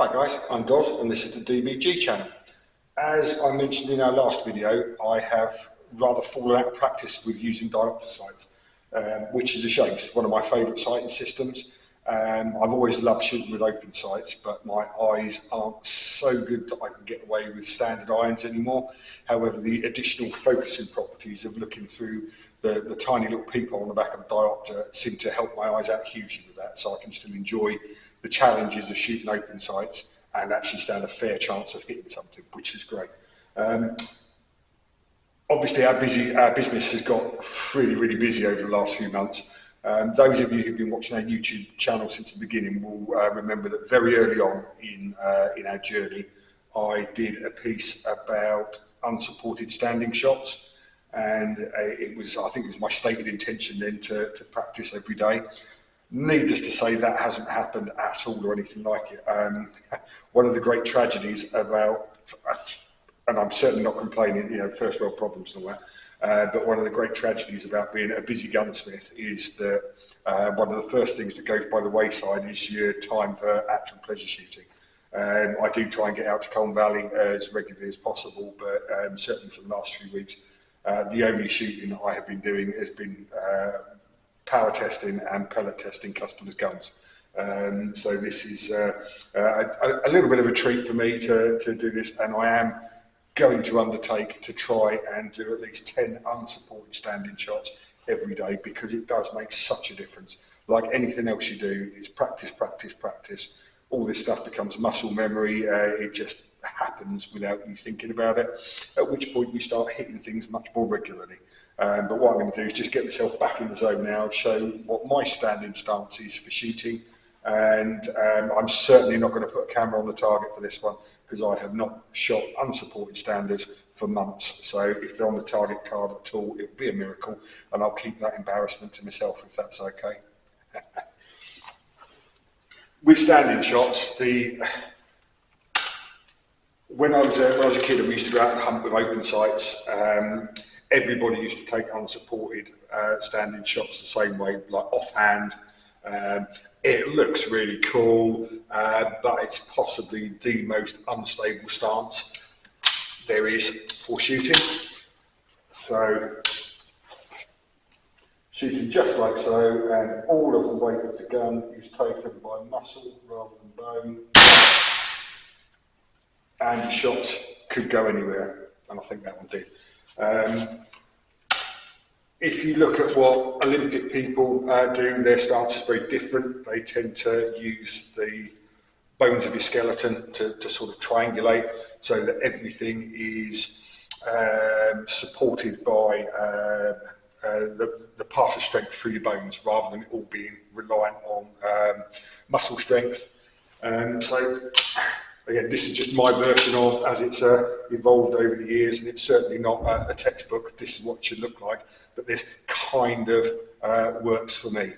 Hi guys, I'm Dos and this is the DBG channel. As I mentioned in our last video, I have rather fallen out of practice with using diopter sights, which is a shame. It's one of my favourite sighting systems. I've always loved shooting with open sights, but my eyes aren't so good that I can get away with standard irons anymore. However, the additional focusing properties of looking through the tiny little peephole on the back of a diopter seem to help my eyes out hugely with that, so I can still enjoy the challenges of shooting open sights and actually stand a fair chance of hitting something, which is great. Obviously, our business has got really busy over the last few months. Those of you who've been watching our YouTube channel since the beginning will remember that very early on in our journey, I did a piece about unsupported standing shots, and I think it was my stated intention then to practice every day. Needless to say, that hasn't happened at all or anything like it. One of the great tragedies about, and I'm certainly not complaining, first world problems and all that, but one of the great tragedies about being a busy gunsmith is that one of the first things that goes by the wayside is your time for actual pleasure shooting. I do try and get out to Colne Valley as regularly as possible, but certainly for the last few weeks, the only shooting I have been doing has been power testing and pellet testing customers' guns. So this is a little bit of a treat for me to do this, and I am going to undertake to try and do at least 10 unsupported standing shots every day, because it does make such a difference. Like anything else you do, it's practice. All this stuff becomes muscle memory. It just happens without you thinking about it, at which point you start hitting things much more regularly. But what I'm going to do is just get myself back in the zone now, show what my standing stance is for shooting, and I'm certainly not going to put a camera on the target for this one, because I have not shot unsupported standers for months. So if they're on the target card at all, it'll be a miracle, and I'll keep that embarrassment to myself if that's okay. With standing shots, when I was a kid and we used to go out and hunt with open sights, everybody used to take unsupported standing shots the same way, like offhand. It looks really cool, but it's possibly the most unstable stance there is for shooting. So, shooting just like so, and all of the weight of the gun is taken by muscle rather than bone, and the shots could go anywhere, and I think that one did. If you look at what Olympic people do, their stance is very different. They tend to use the bones of your skeleton to sort of triangulate, so that everything is supported by the path of strength through your bones, rather than it all being reliant on muscle strength. So again, this is just my version of as it's evolved over the years, and it's certainly not a textbook. This is what it should look like, but this kind of works for me.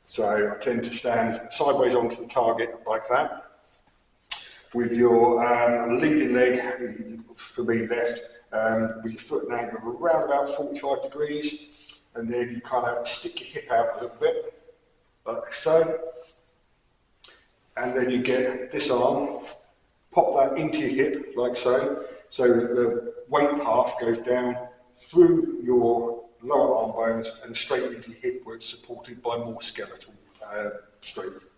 So I tend to stand sideways onto the target like that, with your leading leg, for me left, with your foot at an angle of around about 45 degrees, and then you kind of stick your hip out a little bit, like so, and then you get this arm, pop that into your hip like so, so that the weight path goes down through your lower arm bones and straight into your hip, where it's supported by more skeletal strength.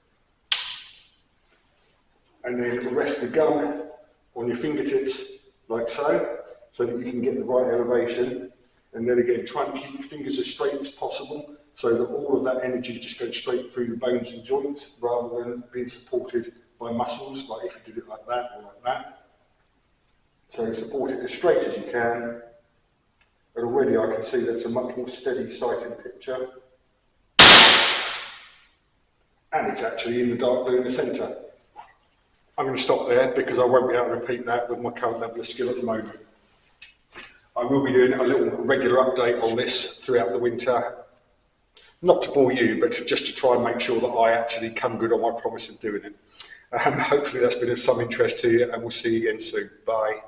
And then rest the gun on your fingertips like so, so that you can get the right elevation. And then again, try and keep your fingers as straight as possible, so that all of that energy just goes straight through the bones and joints, rather than being supported by muscles, like if you did it like that or like that. So support it as straight as you can, and already I can see that's a much more steady sighting picture. And it's actually in the dark blue in the centre. I'm going to stop there, because I won't be able to repeat that with my current level of skill at the moment. I will be doing a little regular update on this throughout the winter, not to bore you, but just to try and make sure that I actually come good on my promise of doing it. Hopefully that's been of some interest to you, and we'll see you again soon. Bye.